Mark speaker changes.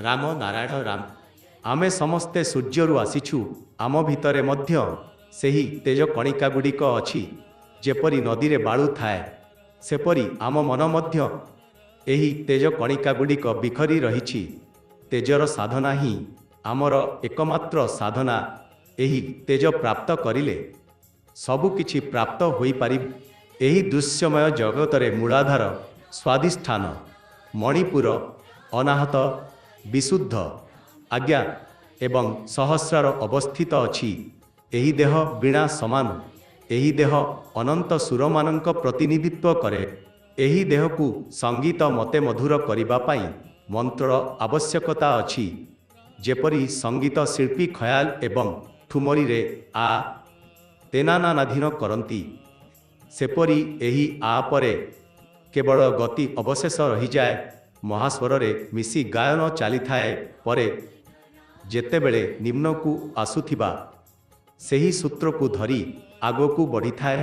Speaker 1: ରାମ ନାରାୟଣ ରାମ। ଆମେ ସମସ୍ତେ ସୂର୍ଯ୍ୟରୁ ଆସିଛୁ। ଆମ ଭିତରେ ମଧ୍ୟ ସେହି ତେଜ କଣିକା ଗୁଡ଼ିକ ଅଛି। ଯେପରି ନଦୀରେ ବାଳୁ ଥାଏ, ସେପରି ଆମ ମନ ମଧ୍ୟ ଏହି ତେଜ କଣିକା ଗୁଡ଼ିକ ବିଖରି ରହିଛି। ତେଜର ସାଧନା ହିଁ ଆମର ଏକମାତ୍ର ସାଧନା। ଏହି ତେଜ ପ୍ରାପ୍ତ କରିଲେ ସବୁକିଛି ପ୍ରାପ୍ତ ହୋଇପାରିବ। ଏହି ଦୃଶ୍ୟମୟ ଜଗତରେ ମୂଳାଧାର, ସ୍ୱାଧିଷ୍ଠାନ, ମଣିପୁର, ଅନାହତ, ବିଶୁଦ୍ଧ, ଆଜ୍ଞା ଏବଂ ସହସ୍ରାର ଅବସ୍ଥିତ ଅଛି। ଏହି ଦେହ ବୀଣା ସମାନ। ଏହି ଦେହ ଅନନ୍ତ ସୁରମାନଙ୍କ ପ୍ରତିନିଧିତ୍ୱ କରେ। ଏହି ଦେହକୁ ସଙ୍ଗୀତ ମତେ ମଧୁର କରିବା ପାଇଁ ମନ୍ତ୍ରର ଆବଶ୍ୟକତା ଅଛି। ଯେପରି ସଙ୍ଗୀତ ଶିଳ୍ପୀ ଖୟାଲ ଏବଂ ଠୁମରୀରେ ଆ ତେନାନାନାଧୀନ କରନ୍ତି, ସେପରି ଏହି ଆ ପରେ କେବଳ ଗତି ଅବଶେଷ ରହିଯାଏ। ମହାସ୍ୱରରେ ମିଶି ଗାୟନ ଚାଲିଥାଏ। ପରେ ଯେତେବେଳେ ନିମ୍ନକୁ ଆସୁଥିବା ସେହି ସୂତ୍ରକୁ ଧରି ଆଗକୁ ବଢ଼ିଥାଏ।